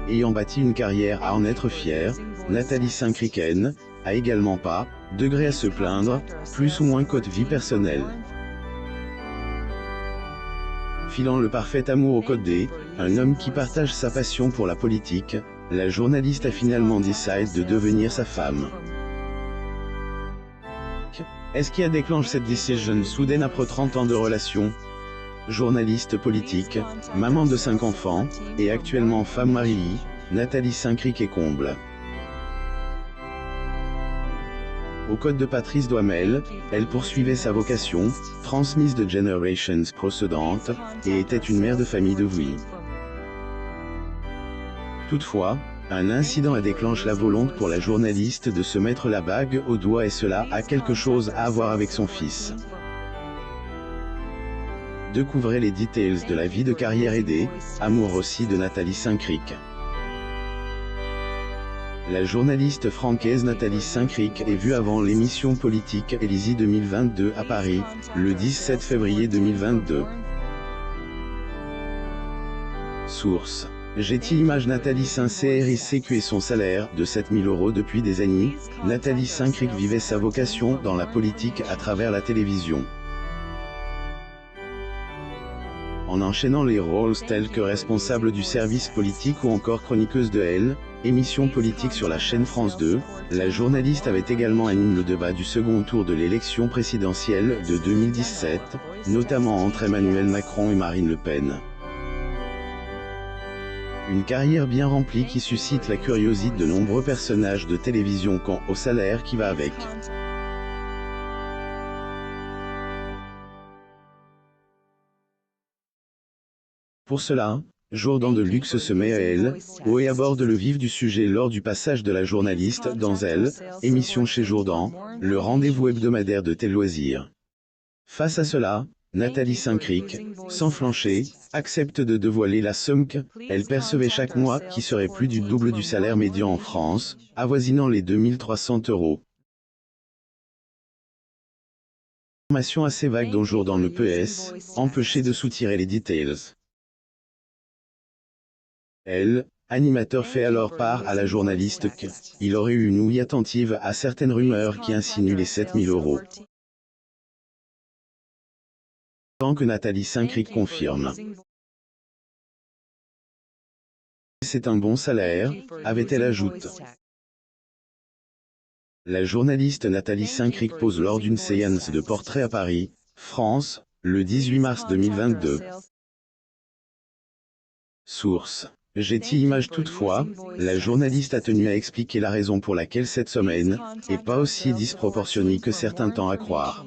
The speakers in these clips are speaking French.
ayant bâti une carrière à en être fière, Nathalie Saint-Criquen, a également pas, degré à se plaindre, plus ou moins côté vie personnelle. Filant le parfait amour au code un homme qui partage sa passion pour la politique, la journaliste a finalement décidé de devenir sa femme. Est-ce qui a déclenché cette décision soudaine après 30 ans de relation? Journaliste politique, maman de 5 enfants, et actuellement femme mariée, Nathalie Saint-Criquen comble. Au code de Patrice Douamel, elle poursuivait sa vocation, transmise de generations précédentes, et était une mère de famille dévouée. Toutefois, un incident a déclenché la volonté pour la journaliste de se mettre la bague au doigt et cela a quelque chose à voir avec son fils. Découvrez les details de la vie de carrière aidée, amour aussi de Nathalie Saint-Criquen. La journaliste francaise Nathalie Saint-Criquen est vue avant l'émission politique Élysée 2022 à Paris, le 17 février 2022. Source. Getty Images. Nathalie Saint-Criquen et son salaire de 7 000 € depuis des années, Nathalie Saint-Criquen vivait sa vocation dans la politique à travers la télévision. En enchaînant les rôles tels que responsable du service politique ou encore chroniqueuse de Elle, émission politique sur la chaîne France 2, la journaliste avait également animé le débat du second tour de l'élection présidentielle de 2017, notamment entre Emmanuel Macron et Marine Le Pen. Une carrière bien remplie qui suscite la curiosité de nombreux personnages de télévision quant au salaire qui va avec. Pour cela, Jourdan de Luxe se met à elle, et aborde le vif du sujet lors du passage de la journaliste dans Elle, émission chez Jourdan, le rendez-vous hebdomadaire de Tel Loisirs. Face à cela, Nathalie Saint-Criquen, sans flancher, accepte de dévoiler la somme qu'elle percevait chaque mois qui serait plus du double du salaire médian en France, avoisinant les 2 300 €. Information assez vague dont Jourdan ne peut empêcher de soutirer les details. Elle, animateur fait alors part à la journaliste qu'il aurait eu une ouïe attentive à certaines rumeurs qui insinuent les 7 000 €. Tant que Nathalie Saint-Criquen confirme. C'est un bon salaire, avait-elle ajouté. La journaliste Nathalie Saint-Criquen pose lors d'une séance de portrait à Paris, France, le 18 mars 2022. Source. Getty Images. Toutefois, la journaliste a tenu à expliquer la raison pour laquelle cette semaine est pas aussi disproportionnée que certains tendent à croire.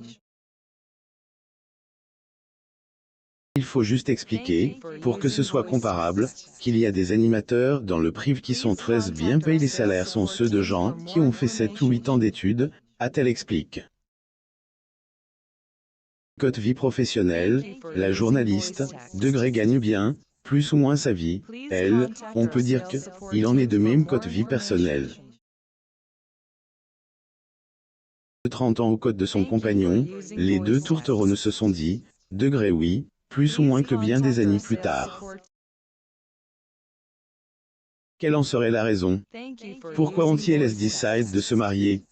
Il faut juste expliquer, pour que ce soit comparable, qu'il y a des animateurs dans le privé qui sont très bien payés. Les salaires sont ceux de gens qui ont fait 7 ou 8 ans d'études, a-t-elle expliqué. Côté vie professionnelle, la journaliste, degré gagne bien, plus ou moins sa vie, elle, on peut dire que, il en est de même côté vie personnelle. 30 ans au code de son compagnon, les deux tourtereaux ne se sont dit, degré oui, plus ou moins que bien des années plus tard. Quelle en serait la raison? Pourquoi ont-ils décidé de se marier?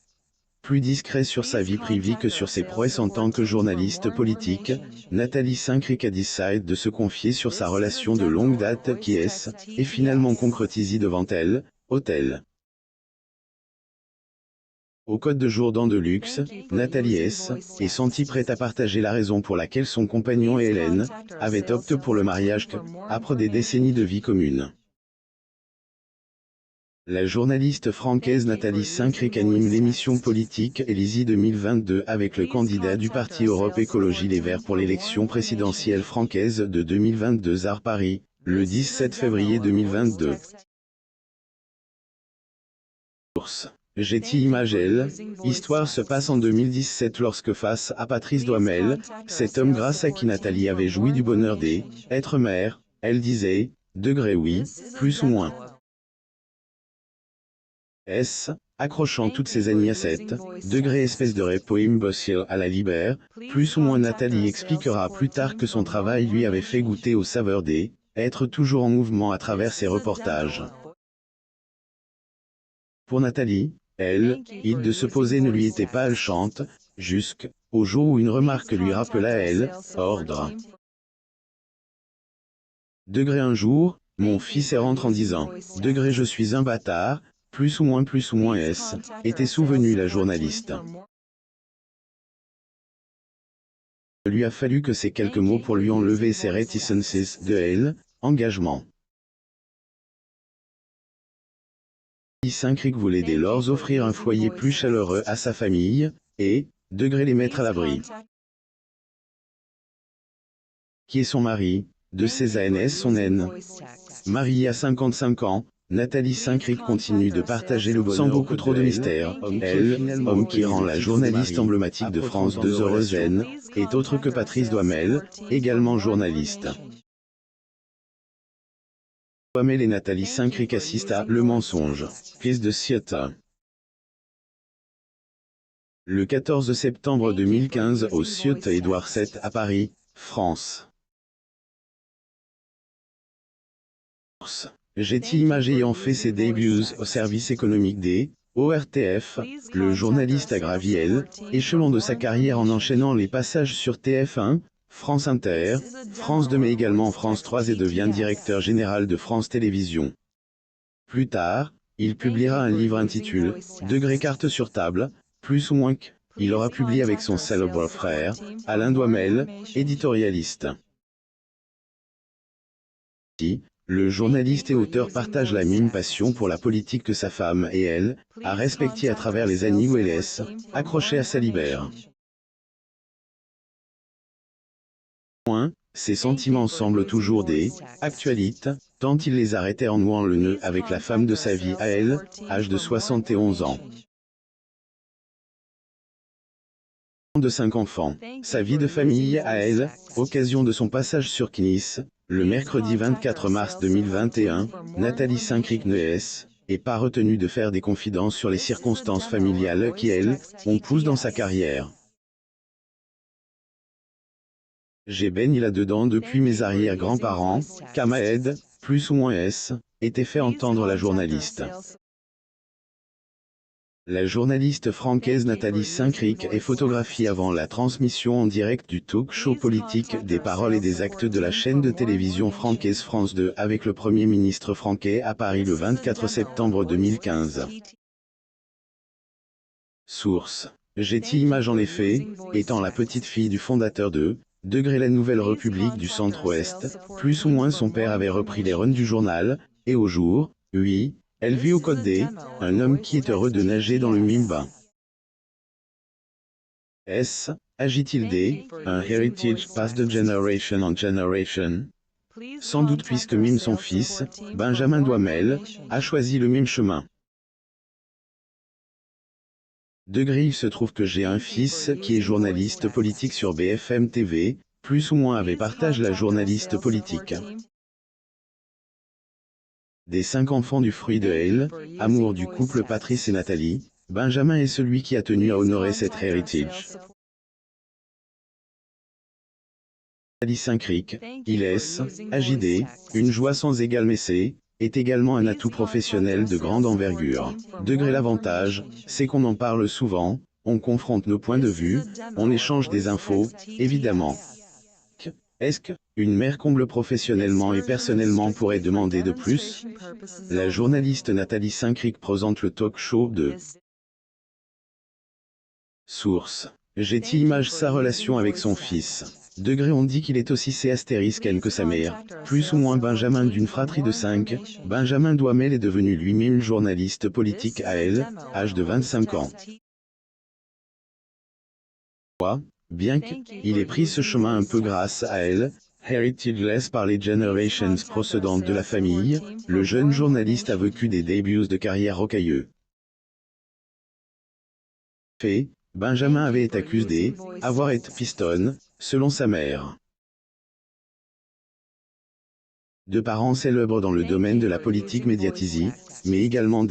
Plus discret sur sa vie privée que sur ses prouesses en tant que journaliste politique, Nathalie Saint-Criquen a décidé de se confier sur sa relation de longue date qui est finalement concrétisée devant elle, hôtel. Au code de Jourdan de Luxe, Nathalie est sentie prête à partager la raison pour laquelle son compagnon et Hélène avaient opté pour le mariage après des décennies de vie commune. La journaliste francaise Nathalie Saint-Criquen anime l'émission politique Élysée 2022 avec le candidat du parti Europe Écologie Les Verts pour l'élection présidentielle francaise de 2022 à Paris, le 17 février 2022. Source. Getty Images. Elle, histoire se passe en 2017 lorsque face à Patrice Douamel, cet homme grâce à qui Nathalie avait joui du bonheur d'être mère, elle disait, degré oui, plus ou moins. Accrochant toutes ces années à 7 degrés espèce de repos imbécile à la libère, plus ou moins. Nathalie expliquera plus tard que son travail lui avait fait goûter aux saveurs être toujours en mouvement à travers ses reportages. Pour Nathalie, il de se poser ne lui était pas alchante, jusqu'au jour où une remarque lui rappela ordre. Degré un jour, mon fils est rentre en disant, degré je suis un bâtard, plus ou moins S, était souvenu la journaliste. Il lui a fallu que ces quelques mots pour lui enlever ses réticences de engagement. Saint-Cric voulait dès lors offrir un foyer plus chaleureux à sa famille, et, degré les mettre à l'abri. Qui est son mari, de ses ANS son N. Mariée à 55 ans, Nathalie Saint-Cric continue de partager le bonheur sans beaucoup trop de mystère. Homme qui rend la journaliste emblématique de France 2 heureuse N, est autre que Patrice Douamel, également journaliste. Douamel et Nathalie Saint-Cric assistent à Le Mensonge, pièce de Ciotat. Le 14 septembre 2015 au Ciotat Édouard VII à Paris, France. Getty Images ayant fait ses débuts au service économique des ORTF, le journaliste a gravi échelon de sa carrière en enchaînant les passages sur TF1, France Inter, France 2 mais également France 3 et devient directeur général de France Télévisions. Plus tard, il publiera un livre intitulé « Degré carte sur table », plus ou moins qu'il aura publié avec son célèbre frère, Alain Douamel, éditorialiste. Le journaliste et auteur partage la même passion pour la politique que sa femme et elle, a respecté à travers les années où elle est accrochée à sa libère. Ses sentiments semblent toujours des actualités, tant il les arrêtait en nouant le nœud avec la femme de sa vie à elle, âge de 71 ans. De 5 enfants. Sa vie de famille à elle, occasion de son passage sur Nice, le mercredi 24 mars 2021, Nathalie Saint-Cric n'est pas retenue de faire des confidences sur les circonstances familiales qui, on pousse dans sa carrière. J'ai baigné là-dedans depuis mes arrière-grands-parents, Kamaed, plus ou moins était fait entendre la journaliste. La journaliste francaise Nathalie Saint-Cric est photographiée avant la transmission en direct du talk-show politique des paroles et des actes de la chaîne de télévision francaise France 2 avec le Premier ministre français à Paris le 24 septembre 2015. Source. Getty Images en effet, étant la petite fille du fondateur de Degré la Nouvelle République du Centre-Ouest, plus ou moins son père avait repris les rênes du journal, et au jour, oui, elle vit au Côte D, un homme qui est heureux de nager dans le même bain. Agit-il un heritage passed de generation en generation? Sans doute puisque même son fils, Benjamin Douamel, a choisi le même chemin. Degré il se trouve que j'ai un fils qui est journaliste politique sur BFM TV, plus ou moins avec partage la journaliste politique. Des 5 enfants du fruit de amour du couple Patrice et Nathalie, Benjamin est celui qui a tenu à honorer cet héritage. Nathalie Saint-Cric, il est, AJD, une joie sans égale mais est également un atout professionnel de grande envergure. Degré l'avantage, c'est qu'on en parle souvent, on confronte nos points de vue, on échange des infos, évidemment. Est-ce qu'une mère comble professionnellement et personnellement pourrait demander de plus? La journaliste Nathalie Saint-Cric présente le talk-show de Source. Getty Images sa relation avec son fils. Degré on dit qu'il est aussi C*N que sa mère, plus ou moins Benjamin d'une fratrie de 5, Benjamin Douamel est devenu lui-même journaliste politique à âge de 25 ans. Bien qu'il ait pris ce chemin un peu grâce à heritageless par les generations procédentes de la famille, le jeune journaliste a vécu des débuts de carrière rocailleux. Benjamin avait été accusé d'avoir été pistonne, selon sa mère. De parents célèbres dans le domaine de la politique médiatisée, mais également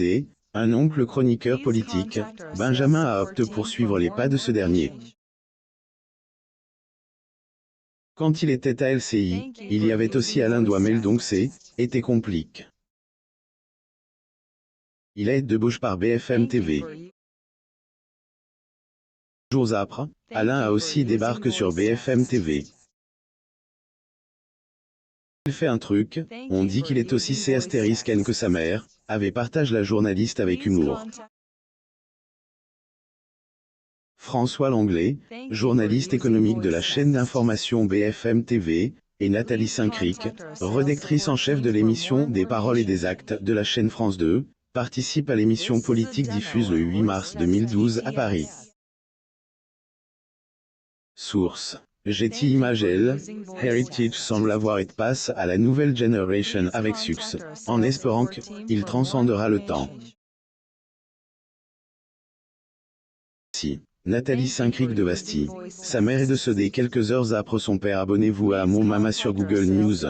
un oncle chroniqueur politique, Benjamin a opté pour suivre les pas de ce dernier. Quand il était à LCI, il y avait aussi Alain Douamel donc était complique. Il est débauché par BFM TV. Jours après, Alain a aussi débarqué sur BFM TV. Il fait un truc, on dit qu'il est aussi C*** que sa mère, avait partage la journaliste avec humour. François Langlais, journaliste économique de la chaîne d'information BFM TV, et Nathalie Saint-Cric, rédactrice en chef de l'émission Des Paroles et des Actes de la chaîne France 2, participent à l'émission politique diffuse le 8 mars 2012 à Paris. Source: Getty Images. Heritage semble avoir été passe à la nouvelle generation avec succès, en espérant qu'il transcendera le temps. Si Nathalie Saint-Cric de Bastille, sa mère est décédée quelques heures après son père. Abonnez-vous à Mon Mama sur Google News.